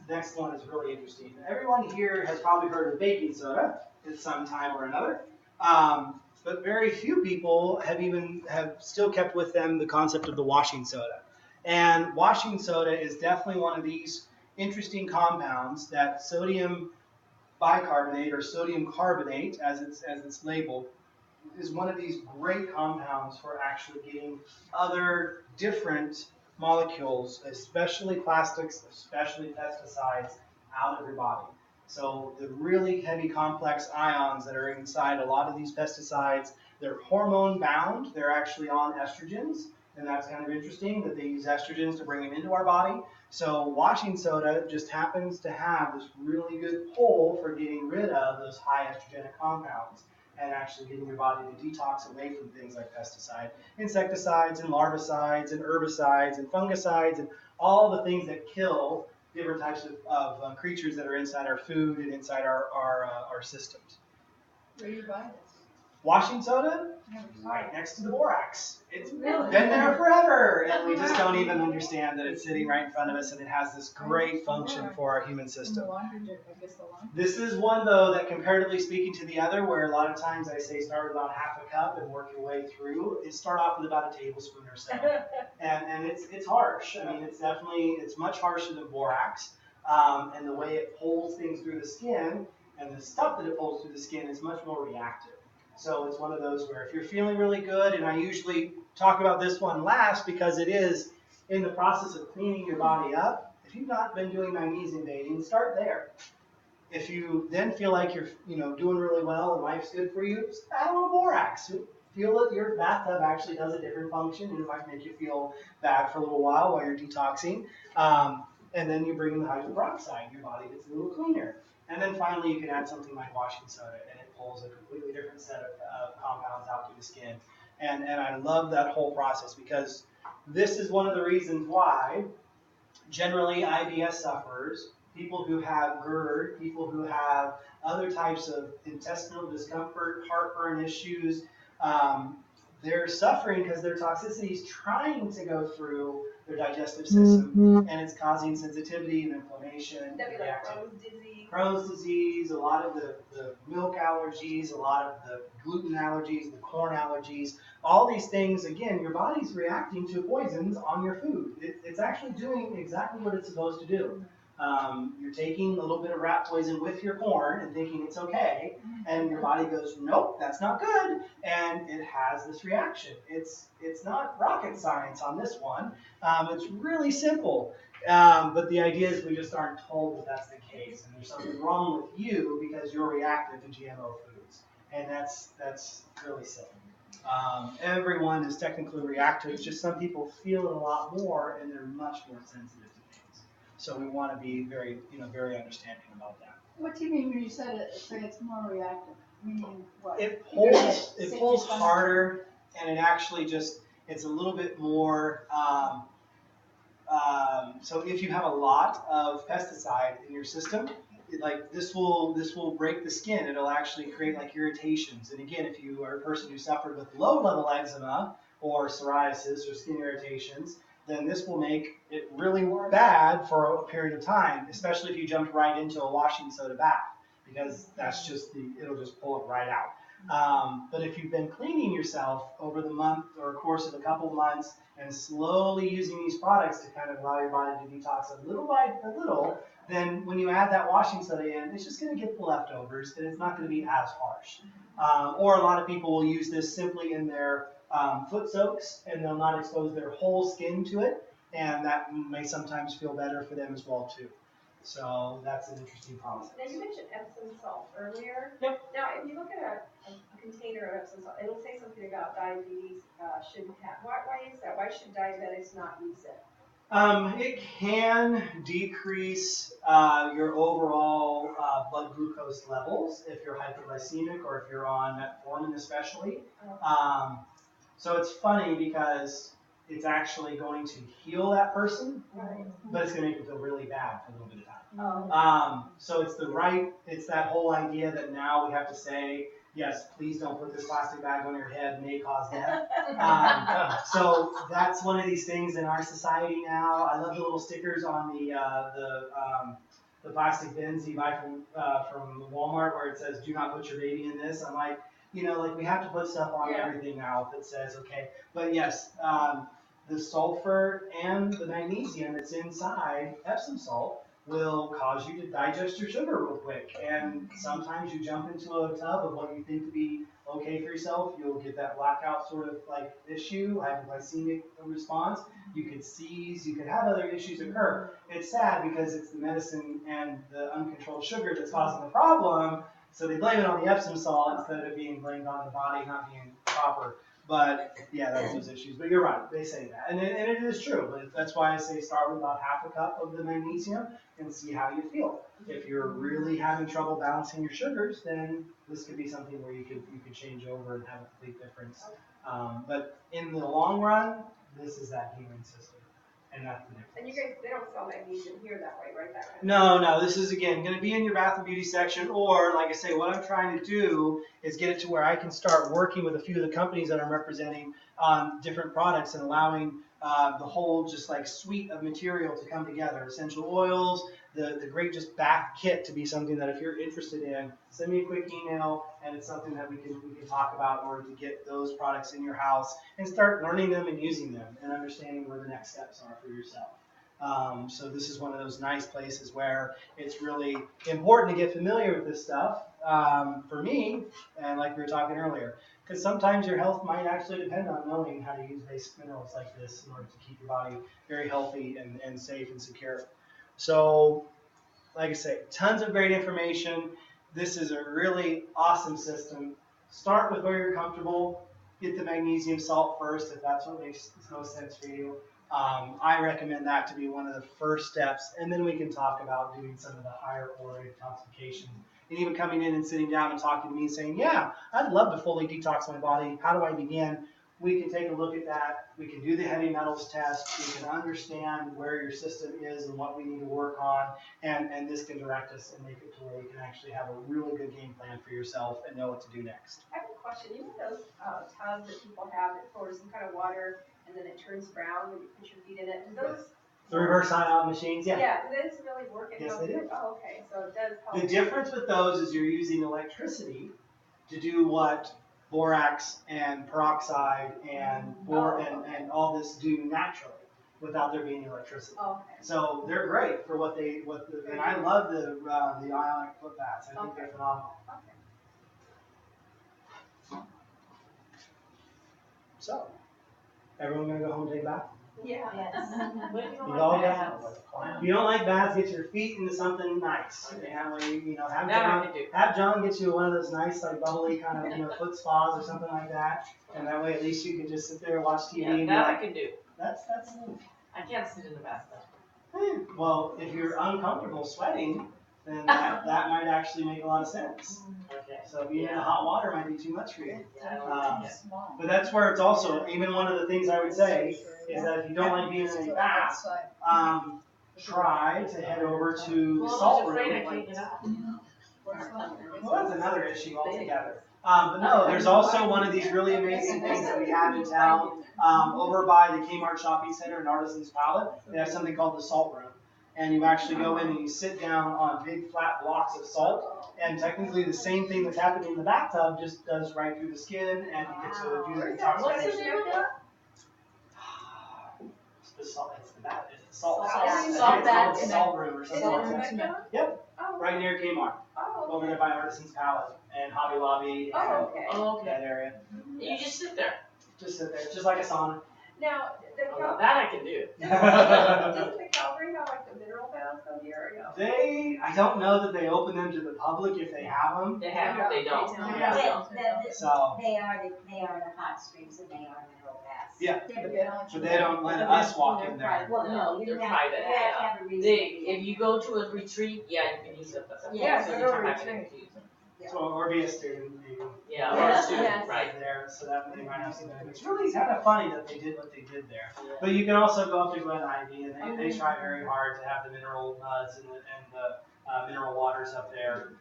next one is really interesting. Everyone here has probably heard of baking soda at some time or another, but very few people have still kept with them the concept of the washing soda. And washing soda is definitely one of these interesting compounds that sodium bicarbonate or sodium carbonate, as it's labeled, is one of these great compounds for actually getting other different molecules, especially plastics, especially pesticides, out of your body. So the really heavy complex ions that are inside a lot of these pesticides, they're hormone bound. They're actually on estrogens, and that's kind of interesting that they use estrogens to bring them into our body. So washing soda just happens to have this really good pull for getting rid of those high estrogenic compounds and actually getting your body to detox away from things like pesticide, insecticides, and larvicides, and herbicides, and fungicides, and all the things that kill different types of creatures that are inside our food and inside our systems. Where do you buy this? Washing soda? Never saw Right it. next to the borax. It's Really? been there forever, and we just don't even understand that it's sitting right in front of us, and it has this great function for our human In the system. laundry, I guess the laundry. This is one, though, that comparatively speaking to the other, where a lot of times I say start with about half a cup and work your way through, is start off with about a tablespoon or so. And it's harsh. I mean, it's much harsher than borax. And the way it pulls things through the skin and the stuff that it pulls through the skin is much more reactive. So it's one of those where if you're feeling really good, and I usually talk about this one last because it is in the process of cleaning your body up. If you've not been doing magnesium bathing, start there. If you then feel like you're doing really well and life's good for you, just add a little borax. Feel that your bathtub actually does a different function, and it might make you feel bad for a little while you're detoxing. And then you bring in the hydroperoxide, and your body gets a little cleaner. And then finally, you can add something like washing soda, and it pulls a completely different set of compounds out through the skin. And I love that whole process because this is one of the reasons why generally IBS sufferers, people who have GERD, people who have other types of intestinal discomfort, heartburn issues, they're suffering because their toxicity is trying to go through their digestive system, and it's causing sensitivity and inflammation. That'd be like Crohn's disease. Crohn's disease, a lot of the milk allergies, a lot of the gluten allergies, the corn allergies, all these things, again, your body's reacting to poisons on your food. It's actually doing exactly what it's supposed to do. You're taking a little bit of rat poison with your corn and thinking it's okay, and your body goes, nope, that's not good, and it has this reaction. It's not rocket science on this one. It's really simple. But the idea is we just aren't told that that's the case, and there's something wrong with you because you're reactive to GMO foods, and that's really silly. Everyone is technically reactive. It's just some people feel it a lot more, and they're much more sensitive to things. So we want to be very understanding about that. What do you mean when you say it's more reactive? Meaning what? It pulls harder, and it actually It's a little bit more, so if you have a lot of pesticide in your system, like this will break the skin. It'll actually create like irritations. And again, if you are a person who suffered with low level eczema or psoriasis or skin irritations, then this will make it really bad for a period of time, especially if you jumped right into a washing soda bath, because that's just it'll just pull it right out. But if you've been cleaning yourself over the month or course of a couple months and slowly using these products to kind of allow your body to detox a little by a little, then when you add that washing soda in, it's just going to get the leftovers and it's not going to be as harsh. Or a lot of people will use this simply in their foot soaks and they'll not expose their whole skin to it, and that may sometimes feel better for them as well too. So that's an interesting process. Now you mentioned Epsom salt earlier. Yep. Now if you look at a container of Epsom salt, it'll say something about diabetes shouldn't have. Why is that? Why should diabetics not use it? It can decrease your overall blood glucose levels if you're hypoglycemic or if you're on metformin especially. So it's funny because it's actually going to heal that person, Right. but it's going to make them feel really bad for a little bit of time. Oh. So it's that whole idea that now we have to say, yes, please don't put this plastic bag on your head, may cause death. So that's one of these things in our society now. I love the little stickers on the plastic bins you buy from Walmart where it says, do not put your baby in this. I'm like, like we have to put stuff on everything now that says, okay. But yes, the sulfur and the magnesium that's inside Epsom salt will cause you to digest your sugar real quick. And sometimes you jump into a tub of what you think to be okay for yourself, you'll get that blackout sort of like issue, hypoglycemic response. You could seize, you could have other issues occur. It's sad because it's the medicine and the uncontrolled sugar that's causing the problem. So they blame it on the Epsom salt instead of it being blamed on the body not being proper. But yeah, that's those issues. But you're right, they say that. And it is true. But that's why I say start with about half a cup of the magnesium and see how you feel. If you're really having trouble balancing your sugars, then this could be something where you could change over and have a complete difference. But in the long run, this is that healing system. And that's the difference. And you guys, they don't sell magnesium here that way, right? No, this is again going to be in your bath and beauty section, or like I say, what I'm trying to do is get it to where I can start working with a few of the companies that I'm representing on different products and allowing the whole just like suite of material to come together. Essential oils, the great just bath kit to be something that if you're interested in, send me a quick email and it's something that we can talk about in order to get those products in your house and start learning them and using them and understanding where the next steps are for yourself. So this is one of those nice places where it's really important to get familiar with this stuff for me, and like we were talking earlier, because sometimes your health might actually depend on knowing how to use basic minerals like this in order to keep your body very healthy and safe and secure. So, like I say, tons of great information. This is a really awesome system. Start with where you're comfortable. Get the magnesium salt first if that's what makes most sense for you. I recommend that to be one of the first steps, and then we can talk about doing some of the higher order detoxification. And even coming in and sitting down and talking to me saying, yeah, I'd love to fully detox my body. How do I begin? We can take a look at that. We can do the heavy metals test. We can understand where your system is and what we need to work on, and this can direct us and make it to where you can actually have a really good game plan for yourself and know what to do next. I have a question. You know those tubs that people have that pour some kind of water and then it turns brown when you put your feet in it? Do those? The reverse ion machines, yeah. Yeah, do those really work? Yes, they do. Oh, okay. So it does help. The difference with those is you're using electricity to do what borax and peroxide and and all this do naturally without there being electricity. Oh, okay. So they're great for and I love the ionic foot baths. I think they're phenomenal. Okay. So, everyone gonna go home and take a bath? Yeah. Yes. What if you You don't all like got- baths? If you don't like baths, get your feet into something nice. And that way, have That I John, can do. have John get you one of those nice, like bubbly kind of, foot spas or something like that. And that way, at least you can just sit there and watch TV Yeah, and be that I like, can do. that's I can't sit in the bathtub. well, if you're uncomfortable sweating, then that might actually make a lot of sense. Okay. So being in the hot water might be too much for you. Small. But that's where it's also, even one of the things I would say is that if you don't like being in a bath, try to head over to the salt room. Well, that's another issue altogether. But no, there's also one of these really amazing things that we have in town. Over by the Kmart Shopping Center in Artisan's Palette, they have something called the salt room. And you actually go in and you sit down on big flat blocks of salt. And technically the same thing that's happening in the bathtub just does right through the skin, and you get to do the detoxification. It's the salt, it's the bath, it's the salt house. Salt It's bath. called the salt room or something like that. Yep, Oh, right near Kmart, oh, over there by Artisan's Palette and Hobby Lobby and oh, okay. Oh, okay. that area. You just sit there. Just sit there, just like a sauna. Now, Oh, now that I can do. does the Calvary have like the mineral baths on here or no? I don't know that they open them to the public if they have them. They have, they don't. Yeah. So, They are the hot springs and they are mineral baths. yeah, But but they don't let us walk in there. Well, no, you They're don't have, private, you have to have a reason. If you go to a retreat, yeah, you can use it, but Yeah, so go you to a come back retreat. and use it. So, or be a student, maybe. Yeah, or Yes, a student, yes. right. There, so that they might have some benefits. It's really kind of funny that they did what they did there. But you can also go up to Glen Ivy, and they try very hard to have the mineral muds and the mineral waters up there.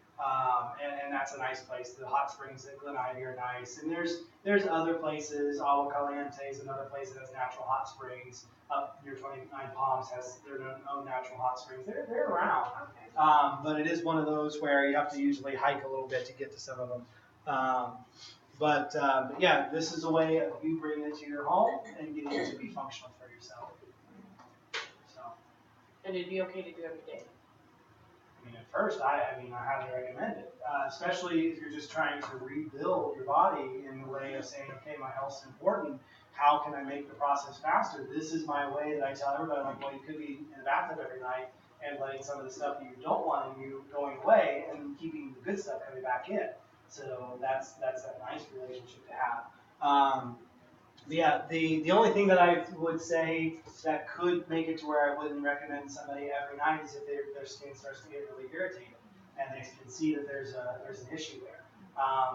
And that's a nice place. The hot springs at Glen Ivy are nice. And there's other places. Agua Caliente is another place that has natural hot springs. Up near 29 Palms has their own natural hot springs. They're around. But it is one of those where you have to usually hike a little bit to get to some of them. But yeah, this is a way of you bringing it to your home and getting it to be functional for yourself. So, And it'd be okay to do every day. I mean, at first, I highly recommend it, especially if you're just trying to rebuild your body in the way of saying, okay, my health's important. How can I make the process faster? This is my way that I tell everybody, like, well, you could be in the bathtub every night and letting some of the stuff that you don't want in you going away and keeping the good stuff coming back in. So that's a nice relationship to have. But yeah, the only thing that I would say that could make it to where I wouldn't recommend somebody every night is if their skin starts to get really irritated and they can see that there's an issue there.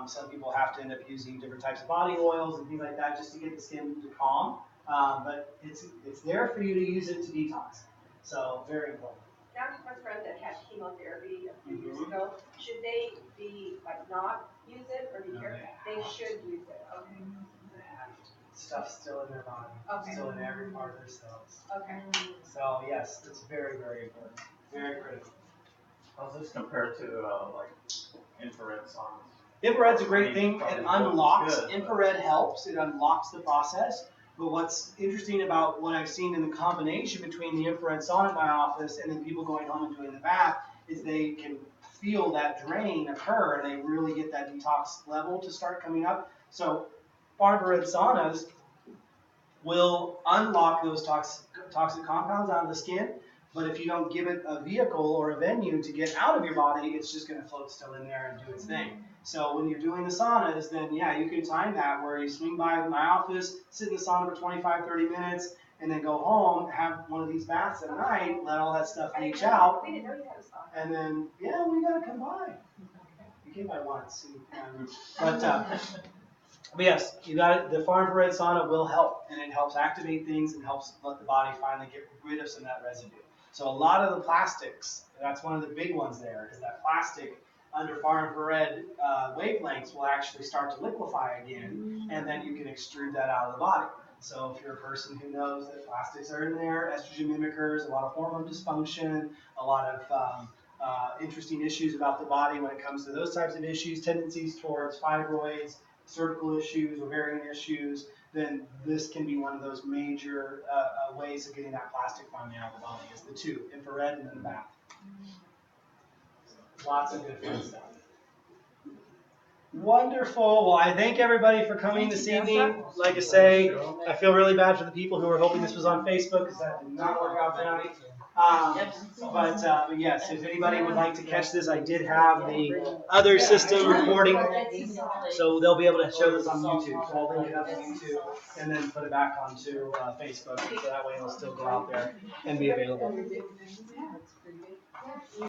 Some people have to end up using different types of body oils and things like that just to get the skin to calm. But it's there for you to use it to detox. So very important. Now, my friend that had chemotherapy a few years ago, should they be, like, not use it or be No, careful? they They have should use it, okay, Stuff's still in their body, Okay. still in every part of their cells. okay. So yes, it's very, very important, very critical. How's this compared to like infrared saunas? Infrared's a great thing. It Probably unlocks. good, but- Infrared helps. It unlocks the process. But what's interesting about what I've seen in the combination between the infrared sauna in my office and then people going home and doing the bath is they can feel that drain occur and they really get that detox level to start coming up. So infrared saunas will unlock those toxic compounds out of the skin. But if you don't give it a vehicle or a venue to get out of your body, it's just going to float still in there and do its thing. So when you're doing the saunas, then yeah, you can time that where you swing by my office, sit in the sauna for 25, 30 minutes, and then go home, have one of these baths at night, let all that stuff leach out, We didn't know you had a sauna. and then, yeah, we got to come by. You came by once. But yes, you got it. The far infrared sauna will help, and it helps activate things and helps let the body finally get rid of some of that residue. So a lot of the plastics, that's one of the big ones there, is that plastic under far infrared wavelengths will actually start to liquefy again, and then you can extrude that out of the body. So if you're a person who knows that plastics are in there, estrogen mimickers, a lot of hormone dysfunction, a lot of interesting issues about the body when it comes to those types of issues, tendencies towards fibroids, cervical issues, ovarian issues, then this can be one of those major ways of getting that plastic finally out of the body, is the two, infrared and then the bath. Lots of good fun stuff. Wonderful. Well, I thank everybody for coming this evening. Like I say, I feel really bad for the people who were hoping this was on Facebook because that did not work out tonight. But yes, if anybody would like to catch this, I did have the other system recording, so they'll be able to show this on YouTube. So I'll link it up to YouTube and then put it back onto Facebook, so that way it'll still go out there and be available.